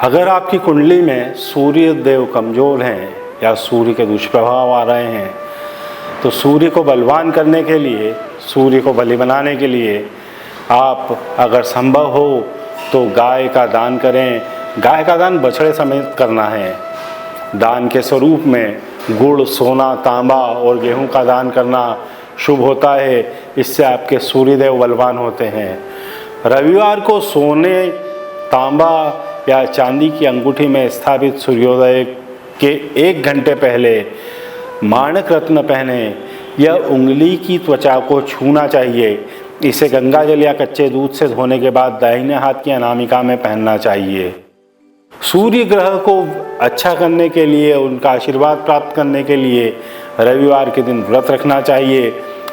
अगर आपकी कुंडली में सूर्य देव कमज़ोर हैं या सूर्य के दुष्प्रभाव आ रहे हैं तो सूर्य को बलवान करने के लिए, सूर्य को बली बनाने के लिए आप अगर संभव हो तो गाय का दान करें। गाय का दान बछड़े समेत करना है। दान के स्वरूप में गुड़, सोना, तांबा और गेहूं का दान करना शुभ होता है। इससे आपके सूर्यदेव बलवान होते हैं। रविवार को सोने, तांबा या चांदी की अंगूठी में स्थापित सूर्योदय के 1 घंटे पहले माणक रत्न पहने। यह उंगली की त्वचा को छूना चाहिए। इसे गंगा जल या कच्चे दूध से धोने के बाद दाहिने हाथ की अनामिका में पहनना चाहिए। सूर्य ग्रह को अच्छा करने के लिए, उनका आशीर्वाद प्राप्त करने के लिए रविवार के दिन व्रत रखना चाहिए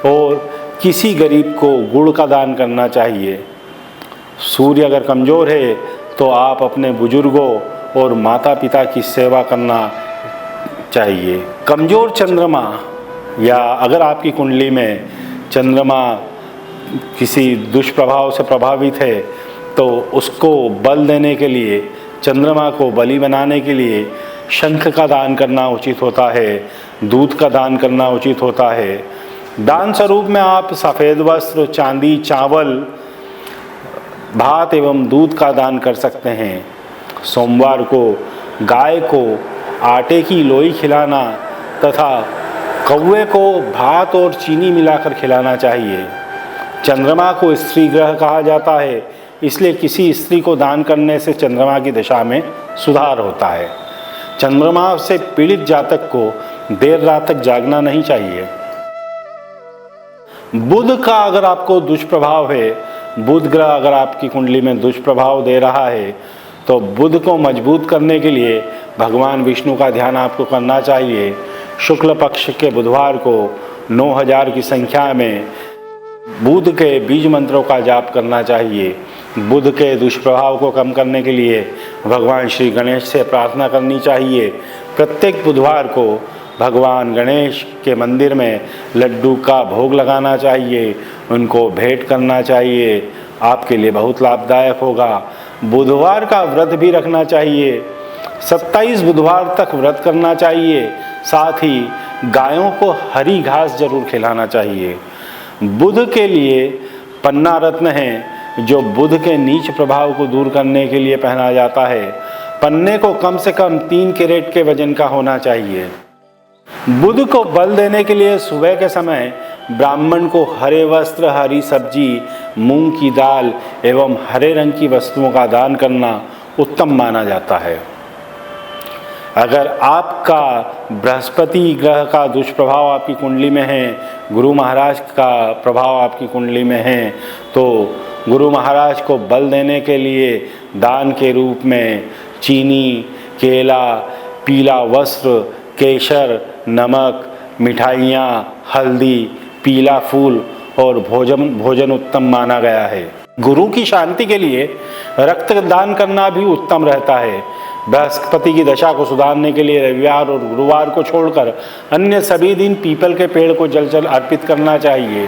और किसी गरीब को गुड़ का दान करना चाहिए। सूर्य अगर कमज़ोर है तो आप अपने बुजुर्गों और माता पिता की सेवा करना चाहिए। कमज़ोर चंद्रमा या अगर आपकी कुंडली में चंद्रमा किसी दुष्प्रभाव से प्रभावित है तो उसको बल देने के लिए, चंद्रमा को बली बनाने के लिए शंख का दान करना उचित होता है, दूध का दान करना उचित होता है। दान स्वरूप में आप सफ़ेद वस्त्र, चांदी, चावल, भात एवं दूध का दान कर सकते हैं। सोमवार को गाय को आटे की लोई खिलाना तथा कौवे को भात और चीनी मिलाकर खिलाना चाहिए। चंद्रमा को स्त्री ग्रह कहा जाता है, इसलिए किसी स्त्री को दान करने से चंद्रमा की दशा में सुधार होता है। चंद्रमा से पीड़ित जातक को देर रात तक जागना नहीं चाहिए। बुध का अगर आपको दुष्प्रभाव है, बुध ग्रह अगर आपकी कुंडली में दुष्प्रभाव दे रहा है तो बुध को मजबूत करने के लिए भगवान विष्णु का ध्यान आपको करना चाहिए। शुक्ल पक्ष के बुधवार को 9000 की संख्या में बुध के बीज मंत्रों का जाप करना चाहिए। बुध के दुष्प्रभाव को कम करने के लिए भगवान श्री गणेश से प्रार्थना करनी चाहिए। प्रत्येक बुधवार को भगवान गणेश के मंदिर में लड्डू का भोग लगाना चाहिए, उनको भेंट करना चाहिए। आपके लिए बहुत लाभदायक होगा। बुधवार का व्रत भी रखना चाहिए। 27 बुधवार तक व्रत करना चाहिए। साथ ही गायों को हरी घास जरूर खिलाना चाहिए। बुध के लिए पन्ना रत्न है जो बुध के नीच प्रभाव को दूर करने के लिए पहना जाता है। पन्ने को कम से कम 3 कैरेट के वजन का होना चाहिए। बुध को बल देने के लिए सुबह के समय ब्राह्मण को हरे वस्त्र, हरी सब्जी, मूंग की दाल एवं हरे रंग की वस्तुओं का दान करना उत्तम माना जाता है। अगर आपका बृहस्पति ग्रह का दुष्प्रभाव आपकी कुंडली में है, गुरु महाराज का प्रभाव आपकी कुंडली में है, तो गुरु महाराज को बल देने के लिए दान के रूप में चीनी, केला, पीला वस्त्र, केसर, नमक, मिठाइयाँ, हल्दी, पीला फूल और भोजन उत्तम माना गया है। गुरु की शांति के लिए रक्तदान करना भी उत्तम रहता है। बृहस्पति की दशा को सुधारने के लिए रविवार और गुरुवार को छोड़कर अन्य सभी दिन पीपल के पेड़ को जल अर्पित करना चाहिए।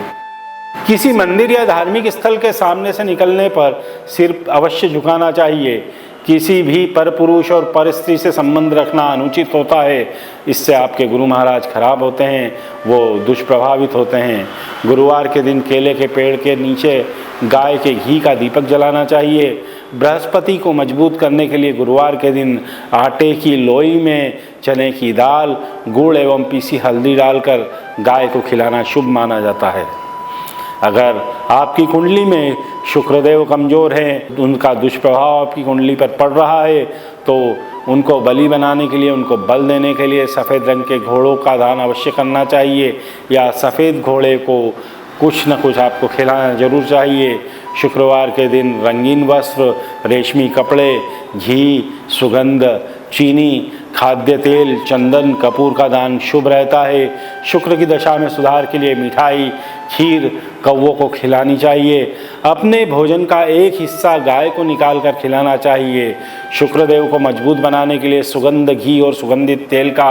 किसी मंदिर या धार्मिक स्थल के सामने से निकलने पर सिर अवश्य झुकाना चाहिए। किसी भी पर पुरुष और पर स्त्री से संबंध रखना अनुचित होता है। इससे आपके गुरु महाराज खराब होते हैं, वो दुष्प्रभावित होते हैं। गुरुवार के दिन केले के पेड़ के नीचे गाय के घी का दीपक जलाना चाहिए। बृहस्पति को मजबूत करने के लिए गुरुवार के दिन आटे की लोई में चने की दाल, गुड़ एवं पीसी हल्दी डालकर गाय को खिलाना शुभ माना जाता है। अगर आपकी कुंडली में शुक्रदेव कमज़ोर हैं, उनका दुष्प्रभाव आपकी कुंडली पर पड़ रहा है, तो उनको बलि बनाने के लिए, उनको बल देने के लिए सफ़ेद रंग के घोड़ों का दान अवश्य करना चाहिए या सफ़ेद घोड़े को कुछ न कुछ आपको खिलाना जरूर चाहिए। शुक्रवार के दिन रंगीन वस्त्र, रेशमी कपड़े, घी, सुगंध, चीनी, खाद्य तेल, चंदन, कपूर का दान शुभ रहता है। शुक्र की दशा में सुधार के लिए मिठाई, खीर कौवों को खिलानी चाहिए। अपने भोजन का एक हिस्सा गाय को निकाल कर खिलाना चाहिए। शुक्रदेव को मजबूत बनाने के लिए सुगंध, घी और सुगंधित तेल का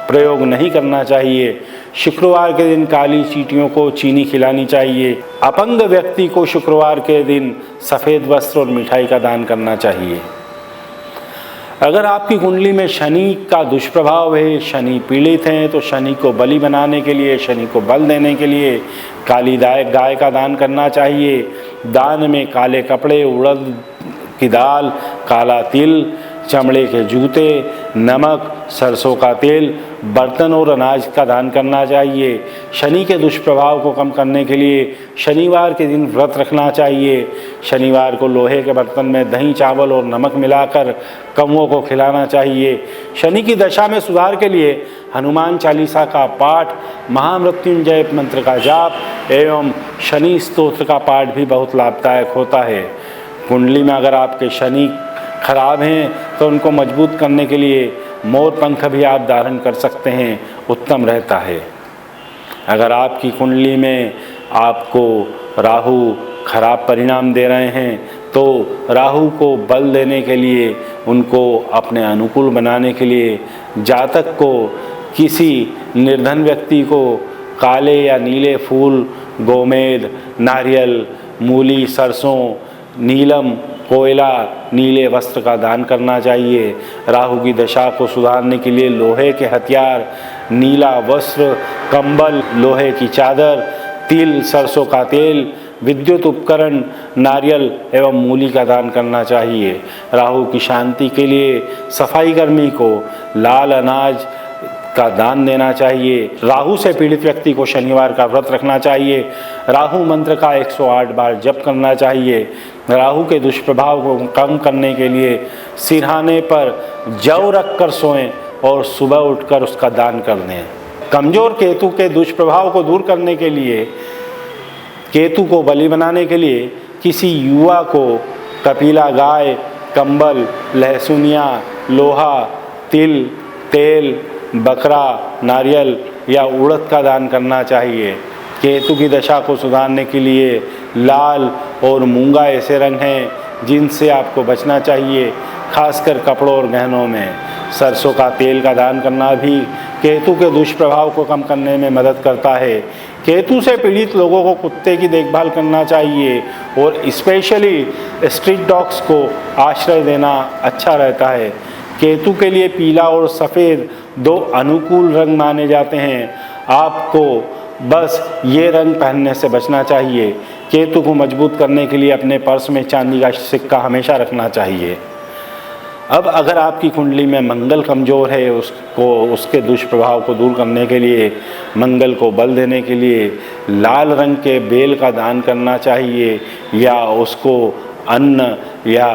प्रयोग नहीं करना चाहिए। शुक्रवार के दिन काली चींटियों को चीनी खिलानी चाहिए। अपंग व्यक्ति को शुक्रवार के दिन सफ़ेद वस्त्र और मिठाई का दान करना चाहिए। अगर आपकी कुंडली में शनि का दुष्प्रभाव है, शनि पीड़ित हैं, तो शनि को बलि बनाने के लिए, शनि को बल देने के लिए काली गाय का दान करना चाहिए। दान में काले कपड़े, उड़द की दाल, काला तिल, चमड़े के जूते, नमक, सरसों का तेल, बर्तन और अनाज का दान करना चाहिए। शनि के दुष्प्रभाव को कम करने के लिए शनिवार के दिन व्रत रखना चाहिए। शनिवार को लोहे के बर्तन में दही, चावल और नमक मिलाकर कौवों को खिलाना चाहिए। शनि की दशा में सुधार के लिए हनुमान चालीसा का पाठ, महामृत्युंजय मंत्र का जाप एवं शनि स्तोत्र का पाठ भी बहुत लाभदायक होता है। कुंडली में अगर आपके शनि खराब हैं तो उनको मजबूत करने के लिए मोर पंख भी आप धारण कर सकते हैं, उत्तम रहता है। अगर आपकी कुंडली में आपको राहु खराब परिणाम दे रहे हैं तो राहु को बल देने के लिए, उनको अपने अनुकूल बनाने के लिए जातक को किसी निर्धन व्यक्ति को काले या नीले फूल, गोमेद, नारियल, मूली, सरसों, नीलम, कोयला, नीले वस्त्र का दान करना चाहिए। राहु की दशा को सुधारने के लिए लोहे के हथियार, नीला वस्त्र, कंबल, लोहे की चादर, तिल, सरसों का तेल, विद्युत उपकरण, नारियल एवं मूली का दान करना चाहिए। राहु की शांति के लिए सफाई कर्मी को लाल अनाज का दान देना चाहिए। राहु से पीड़ित व्यक्ति को शनिवार का व्रत रखना चाहिए। राहु मंत्र का 108 बार जप करना चाहिए। राहु के दुष्प्रभाव को कम करने के लिए सिरहाने पर जौ रख कर सोएं और सुबह उठकर उसका दान कर दें। कमजोर केतु के दुष्प्रभाव को दूर करने के लिए, केतु को बलि बनाने के लिए किसी युवा को कपिला गाय, कंबल, लहसुनिया, लोहा, तिल, तेल, बकरा, नारियल या उड़द का दान करना चाहिए। केतु की दशा को सुधारने के लिए लाल और मूंगा ऐसे रंग हैं जिनसे आपको बचना चाहिए, खासकर कपड़ों और गहनों में। सरसों का तेल का दान करना भी केतु के दुष्प्रभाव को कम करने में मदद करता है। केतु से पीड़ित लोगों को कुत्ते की देखभाल करना चाहिए और स्पेशली स्ट्रीट डॉग्स को आश्रय देना अच्छा रहता है। केतु के लिए पीला और सफ़ेद 2 अनुकूल रंग माने जाते हैं। आपको बस ये रंग पहनने से बचना चाहिए। केतु को मजबूत करने के लिए अपने पर्स में चांदी का सिक्का हमेशा रखना चाहिए। अब अगर आपकी कुंडली में मंगल कमज़ोर है, उसके दुष्प्रभाव को दूर करने के लिए, मंगल को बल देने के लिए लाल रंग के बेल का दान करना चाहिए या उसको अन्न या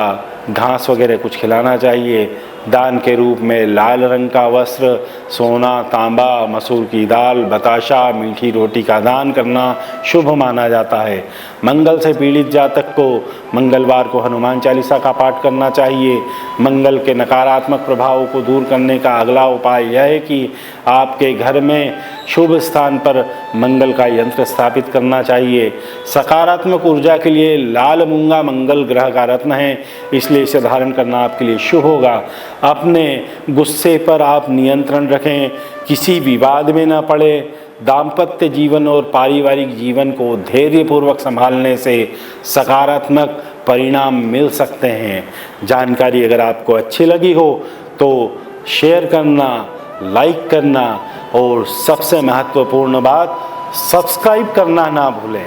घास वगैरह कुछ खिलाना चाहिए। दान के रूप में लाल रंग का वस्त्र, सोना, तांबा, मसूर की दाल, बताशा, मीठी रोटी का दान करना शुभ माना जाता है। मंगल से पीड़ित जातक को मंगलवार को हनुमान चालीसा का पाठ करना चाहिए। मंगल के नकारात्मक प्रभावों को दूर करने का अगला उपाय यह है कि आपके घर में शुभ स्थान पर मंगल का यंत्र स्थापित करना चाहिए। सकारात्मक ऊर्जा के लिए लाल मूंगा मंगल ग्रह का रत्न है, इसलिए इसे धारण करना आपके लिए शुभ होगा। अपने गुस्से पर आप नियंत्रण रखें, किसी विवाद में न पड़े। दाम्पत्य जीवन और पारिवारिक जीवन को धैर्यपूर्वक संभालने से सकारात्मक परिणाम मिल सकते हैं। जानकारी अगर आपको अच्छी लगी हो तो शेयर करना, लाइक करना और सबसे महत्वपूर्ण बात सब्सक्राइब करना ना भूलें।